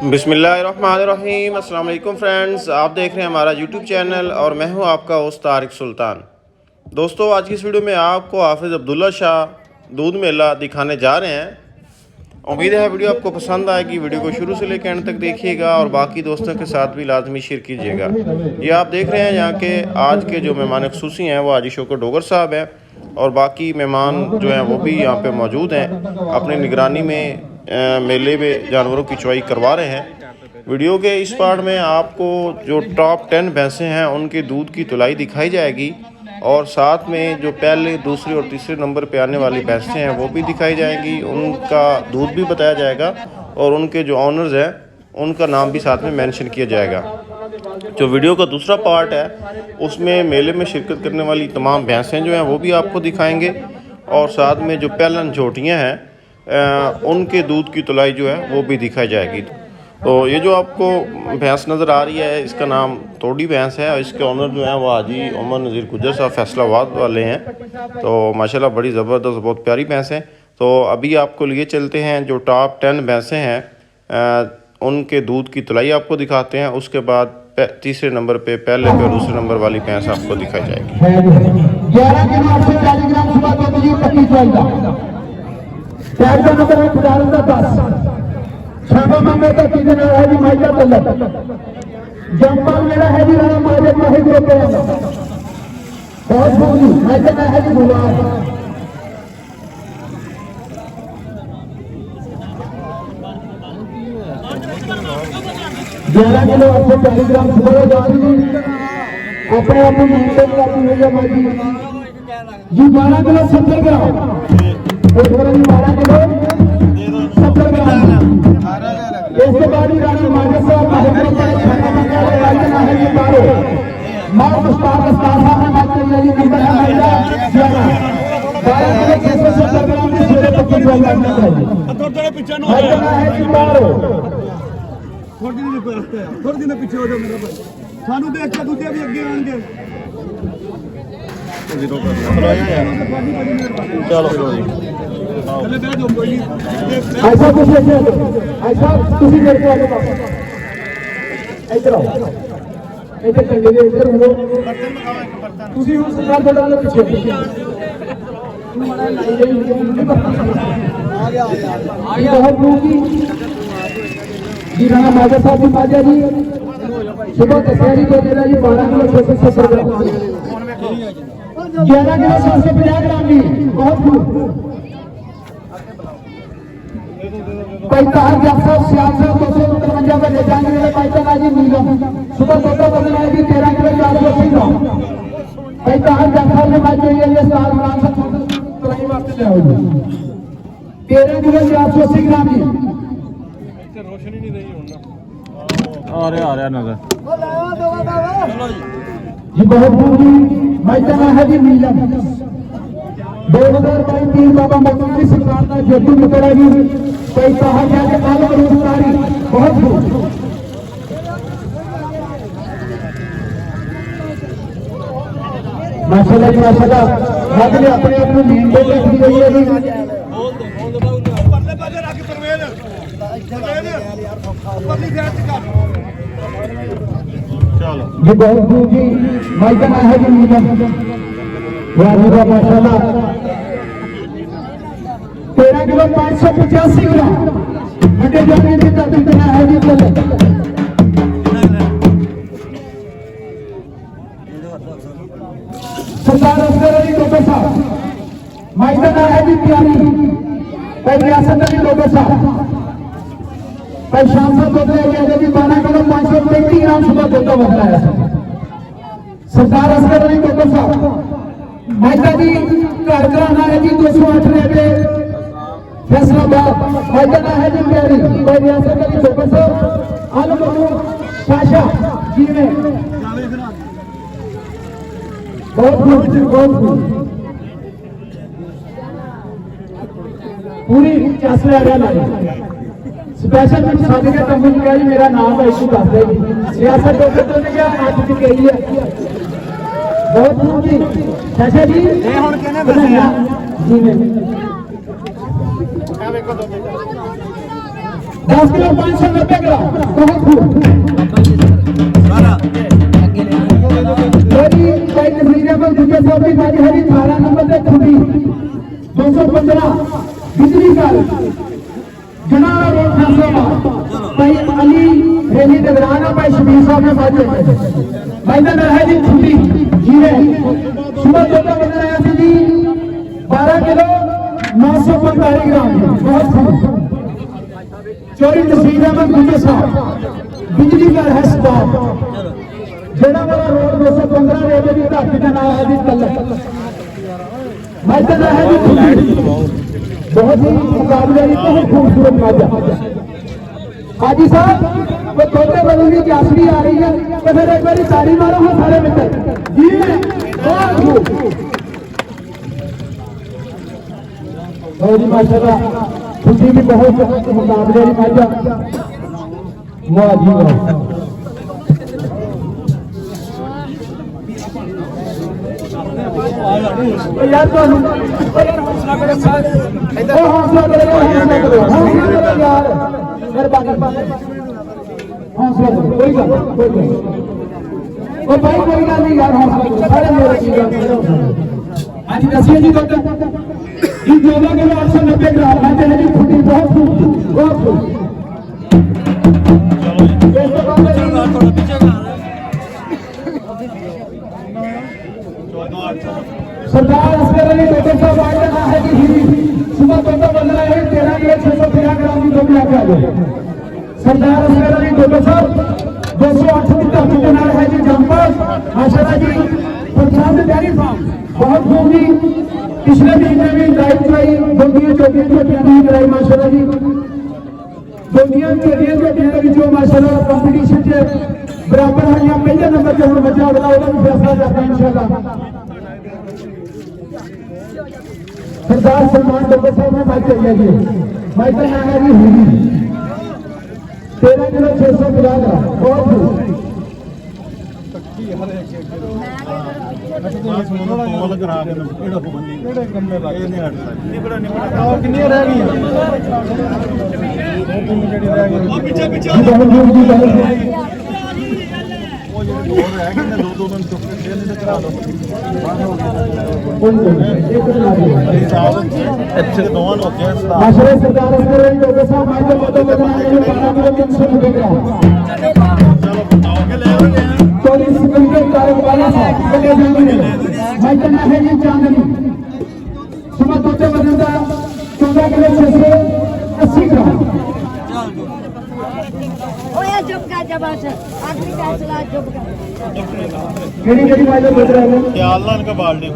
बिस्मिल्लाहिर्रहमानिर्रहीम। अस्सलाम वालेकुम फ्रेंड्स, आप देख रहे हैं हमारा यूट्यूब चैनल और मैं हूं आपका होस्ट तारिक सुल्तान। दोस्तों, आज की इस वीडियो में आपको हाफिज़ अब्दुल्ला शाह दूध मेला दिखाने जा रहे हैं। उम्मीद है वीडियो आपको पसंद आएगी। वीडियो को शुरू से लेकर एंड तक देखिएगा और बाकी दोस्तों के साथ भी लाजमी शेयर कीजिएगा। ये आप देख रहे हैं यहाँ के आज के जो मेहमान खुसूसी हैं वो हाजी शौकत डोगर साहब हैं और बाकी मेहमान जो हैं वो भी यहाँ पे मौजूद हैं। अपनी निगरानी में मेले में जानवरों की चुवाई करवा रहे हैं। वीडियो के इस पार्ट में आपको जो टॉप 10 भैंसें हैं उनके दूध की तुलाई दिखाई जाएगी और साथ में जो पहले, दूसरे और तीसरे नंबर पे आने वाली भैंसें हैं वो भी दिखाई जाएंगी, उनका दूध भी बताया जाएगा और उनके जो ऑनर्स हैं उनका नाम भी साथ में मेंशन किया जाएगा। जो वीडियो का दूसरा पार्ट है उसमें मेले में शिरकत करने वाली तमाम भैंसें जो हैं वो भी आपको दिखाएंगे और साथ में जो पहलन झोटियाँ हैं उनके दूध की तुलाई जो है वो भी दिखाई जाएगी। तो ये जो आपको भैंस नज़र आ रही है इसका नाम तोड़ी भैंस है और इसके ऑनर जो हैं वो हाजी उमर नज़ीर गुजर साहब फैसलाबाद वाले हैं। तो माशाल्लाह बड़ी ज़बरदस्त, बहुत प्यारी भैंस है। तो अभी आपको लिए चलते हैं जो टॉप 10 भैंसें हैं उनके दूध की तुलाई आपको दिखाते हैं। उसके बाद तीसरे नंबर पे, पहले पे और दूसरे नंबर वाली भैंस आपको दिखाई जाएगी। 11 किलो 840 ग्राम सुबह को तुझे 25 चलता चार नंबर है खुदारन का 10 छापा मामले का तीन है जी माइका तल्लत जंपल मेरा है जी राणा मालिक माहिर को पे बहुत बोली माइका है जी बुलार 11 किलो 840 ग्राम सुबह जानी अपने आप को मेंटेन करती हुई है माजी जी 12 किलो 70 ग्राम और 12 किलो 70 ग्राम इसके बाद ही रानी माजे साहब है ये पारो मार मुस्ताफ अस्ताफा में बात कर रही नंबर है महिला 12 किलो 70 ग्राम की सूरत की ज्वाला में चाहिए है कि पारो थोड़ी दिन पीछे हो जाओ मेरा भाई सानू देख के दूसरे भी आगे आएंगे चलो ऐसा कुछ ऐसा तुझी मेरे को आगे इधर आओ इधर चल ले इधर हो तुझी हम सरकार बड़ा लो पीछे आ गया बहुत दूंगी जी राणा माजा साहब की माजा जी सुबह दशहरी को देना जी 12 किलो 670 ग्राम 11 किलो 750 ग्राम जी बहुत खूब 45 66 253 पर ले जाने वाले पैसा जी नीलम सुबह दोस्तों बदल आएगी 13 किलो 480 ग्राम 45 66 में बात हुई है ये साल ग्राम से तुरंत वापस ले आओगे 13 किलो 480 ग्राम जी रोशनी नहीं रही होना आ रहा नजर ये बहुत दूरी मैदान है जी नीलम 2023 बाबा मोदी सरकार का ज्योति मुकरा जी कोई कहा गया कि आलम रोजगारी बहुत दूर माशाल्लाह जी माशाल्लाह बाकी अपने आप को मेंटेन रखी गई है जी ये बहुत दूर जी मैदान है जी नीलम माशाल्लाह 13 किलो 585 ग्राम बड़े जाने की ताकत है जी सरदार असगर अली टोपे साहब मैदान है जी प्यारी भाई रियासत अली टोपे साहब भाई शाम साहब बोल रहे हैं जी 12 किलो 533 ग्राम सुबह देता बताया सरदार असगर अली टोपे साहब माइका जी घर कराना है जी 208 रेलवे फैसलाबाद माइका है जी प्यारी भाई रियासत अली टोपे साहब आलम शाशा जी ने बहुत पूरी चासले हरियाणा स्पेशल सादिका कम्युनिटी मेरा नाम है इशू दस देगी सियासत तो नहीं क्या आज की कही है बहुत दूर जी चाचा जी ये हुन कहने बस जी ने 10 किलो 590 ग्राम बहुत खूब मेरी भाई नसीरेबल दूसरे साहब की गाड़ी है 18 नंबर पे खुदी 215 बिजली का जनाला रोड फैसला भाई अली रेली दगराना भाई शबीर साहब ने बाजे भाई का नाम है जी खुदी जीरे सुबह दोनों बदल आया थी जी 12 किलो 945 ग्राम बहुत खूब चोरी नसीर अहमद दूसरे साहब बिजली का है स्टॉप जेड़ा वाला रोड 215 रेलवे की धरती का नाम है जी तलक भाई का नाम है जी खुदी बहुत ही मुकाबले की बहुत खूबसूरत माजा हाजी साहब वो तोते बदलने की असली आ रही है तो फिर एक बार ताली मारो हाँ सारे मित्र जी बहुत खूब जी माशाल्लाह खुशी भी बहुत मुकाबले की माजा वाह जी वाह यार तो हौसला करो यार मेहरबानी हौसला करो कोई गल ओ भाई कोई गल नहीं यार हौसला करो सारे मेरे चीज आज दसिए जी डॉक्टर जी 14 किलो 890 ग्राम है चले जी फुटी बहुत खूब सरदार असगर अली डॉक्टर साहब आज का है कि सुबह तोता बन रहा है 13 किलो 650 ग्राम की दो मिला के आ गए सरदार असगर अली डॉक्टर साहब 208 की धरती के नाल है जी जंपर माशाल्लाह जी प्रशांत डेयरी फार्म बहुत खूब जी पिछले महीने में ड्राइव कराई दोटियां छोटियां छोटियां कराई माशाल्लाह जी दोटियां छोटियां छोटियां जो माशाल्लाह कंपटीशन च बराबर होइयां पहले नंबर ते हुण बच्चा अगला ओदा भी फैसला करदा इंशाअल्लाह सरदार सलमान डॉक्टर साहब ने माइक चाहिए जी माइक का नाम है जी हुई 13 किलो 650 ग्राम बहुत चांदनी सुबह तोते बदल 14 किलो 680 ग्राम केड़ी वाले बोल रहे हैं ख्याल ना इनका बाल्टी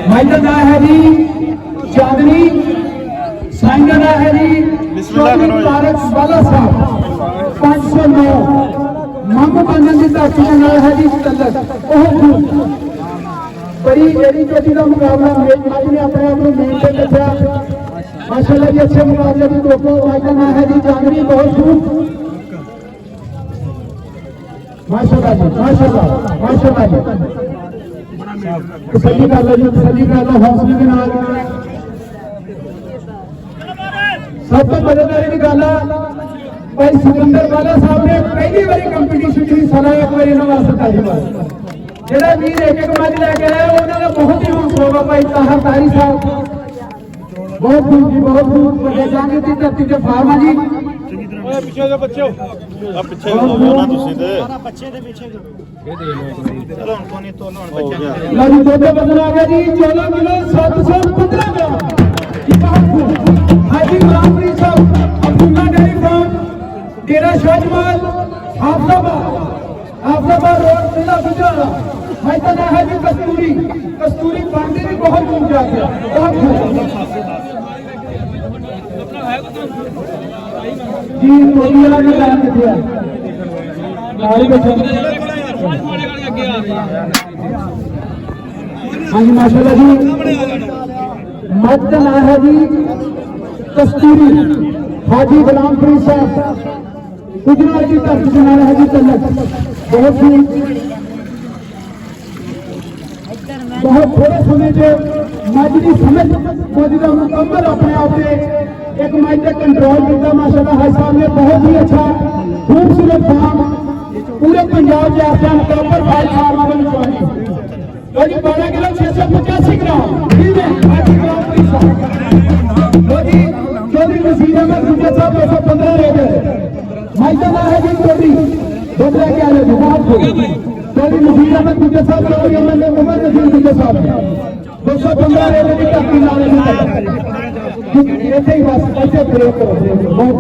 भाई का नाम है जी चांदनी साईं का नाम है जी तारक वाला साहब 509 मामू बंधन की धरती का नाम है जी तलक बड़ी एडी चोटी का मुकाबला आज ने अपने आप को मेंटेन रखा माशाल्लाह जी अच्छे मुकाबले की दोस्तों भाई का नाम है जी चांदनी बहुत खूब माशाल्लाह जी माशाल्लाह माशाल्लाह जी सही गल है जी सही गल है हौसले के नाल सब तो मजेदार की गल है भाई सिकंदर वाला साहब ने पहली बारी कंपटीशन की हिस्सा लिया एक बार इन्होंने वास्ते ताली मार जेड़ा वीर एक एक मैच लेके आया उन्होंने बहुत ही हौसला होगा भाई ताहर तारी साहब बहुत खूब जी बहुत खूब बड़े जाने की धरती के फार्म है जी पीछे जो बच्चे अब पीछे ना तुसी ते बच्चे दे पीछे ये दे लो चलो उनको नहीं तो लो बच्चे लो जी दो बदल आ गया जी 14 किलो 715 ग्राम ये बहुत खूब हाजी गुलामपुरी साहब अब्दुल्ला डेयरी फार्म डेरा शाहजमाल आफताबाद रोड जिला गुजरात भाई का नाम है जी कस्तूरी पांडे भी बहुत दूर जाके बहुत जी मोदिया ने लाइन दिया गाड़ी में हाँ जी माशाल्लाह जी मत का नाम है जी कस्तूरी हाजी गुलामपुरी साहब गुजरात की धरती का नाम है जी तलक बहुत ही बहुत थोड़े समय जो मैच की समझ मौजूदा मुकम्मल अपने आप में एक मैच का कंट्रोल किया माशाल्लाह भाई साहब ने बहुत ही अच्छा खूबसूरत फॉर्म पूरे पंजाब के आसपास मुकम्मल भाई साहब लो जी 12 किलो 685 ग्राम ठीक है 8 ग्राम लो जी चौधरी नसीर अहमद गुजर साहब 215 रह गए मैदान है जी चौधरी दूसरा क्या है बहुत चौधरी नसीर अहमद गुजर साहब चौधरी एमएलए उमर नसीर गुजर साहब 215 रह गए काफी नारे में ऐसे ही बस ऐसे ब्रेक करो बहुत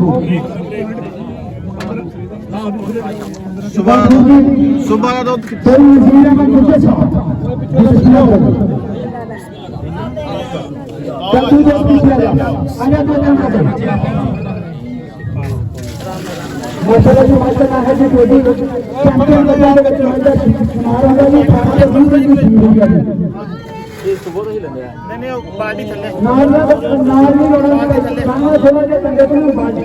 सुबह सुबह का दूध चौधरी नसीर अहमद गुजर साहब माशाल्लाह जी माशाल्लाह है जी बेटी चैंपियन बाजार ਵਿੱਚ ਮਾਰਾਂਗਾ ਜੀ ਖਾਣੇ ਦੀ ਵੀ ਜ਼ਰੂਰੀ ਹੈ ਇਹ ਸੁਬਹ ਹੀ ਲੈਂਦੇ ਆ ਨਹੀਂ ਉਹ ਬਾਡੀ ਥੱਲੇ ਨਾਲ ਨਹੀਂ ਲੋੜਾਂਗੇ ਖਾਣਾ ਥੋੜਾ ਜਿਹਾ ਤੰਗੇ ਤੋਂ ਬਾਡੀ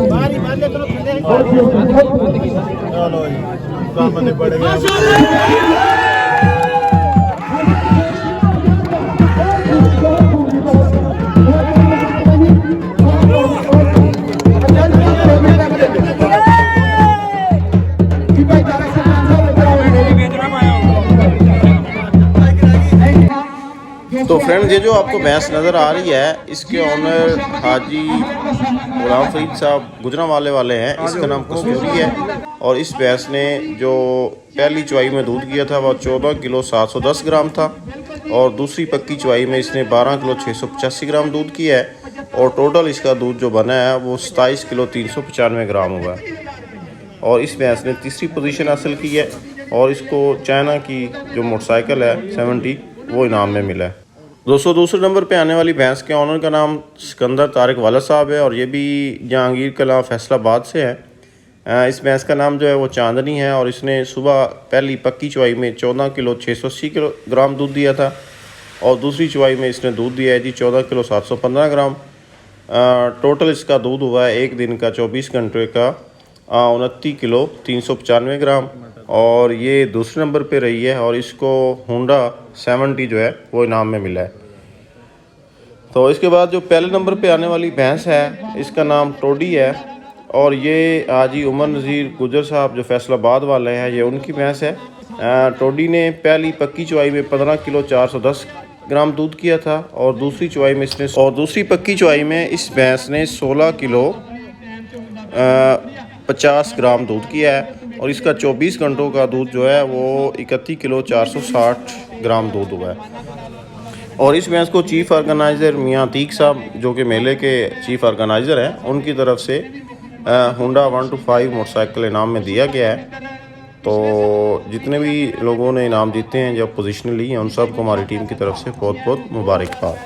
ਬਾਹਰ ਹੀ ਮਾਰ ਲੈ ਚਲੋ ਥੱਲੇ ਚਲੋ ਜੀ ਕੰਮ ਨੇ ਪੜ ਗਿਆ तो फ्रेंड ये जो आपको भैंस नज़र आ रही है इसके ऑनर हाजी गुलाम फरीद साहब गुजरांवाले वाले हैं। इसका नाम कस्तूरी है और इस भैंस ने जो पहली चुवाई में दूध किया था वह 14 किलो 710 ग्राम था और दूसरी पक्की चुवाई में इसने 12 किलो 685 ग्राम दूध किया है और टोटल इसका दूध जो बना है वो 27 किलो 395 ग्राम हुआ है और इस भैंस ने तीसरी पोजीशन हासिल की है और इसको चाइना की जो मोटरसाइकिल है 70 वो इनाम में मिला है। दोस्तों दूसरे नंबर पे आने वाली भैंस के ऑनर का नाम सिकंदर तारिक वाला साहब है और ये भी जहांगीर कलां फैसलाबाद से है। इस भैंस का नाम जो है वो चांदनी है और इसने सुबह पहली पक्की चुवाई में 14 किलो 680 ग्राम दूध दिया था और दूसरी चुवाई में इसने दूध दिया है जी 14 किलो 715 ग्राम। टोटल इसका दूध हुआ है एक दिन का 24 घंटे का 29 किलो 395 ग्राम और ये दूसरे नंबर पे रही है और इसको होंडा 70 जो है वो इनाम में मिला है। तो इसके बाद जो पहले नंबर पे आने वाली भैंस है इसका नाम टोडी है और ये हाजी उमर नज़ीर गुजर साहब जो फैसलाबाद वाले हैं ये उनकी भैंस है। टोडी ने पहली पक्की चुवाई में 15 किलो 410 ग्राम दूध किया था और दूसरी चुवाई में इसने और दूसरी पक्की चुवाई में इस भैंस ने 16 किलो 50 ग्राम दूध किया है और इसका 24 घंटों का दूध जो है वो 31 किलो 460 ग्राम दूध हुआ है। और इस भैंस को चीफ़ ऑर्गेनाइज़र मियाँ अतीक साहब जो कि मेले के चीफ़ ऑर्गेनाइज़र हैं उनकी तरफ से होंडा 125 मोटरसाइकिल इनाम में दिया गया है। तो जितने भी लोगों ने इनाम जीते हैं जो पोजीशन ली हैं उन सबको हमारी टीम की तरफ से बहुत बहुत मुबारकबाद।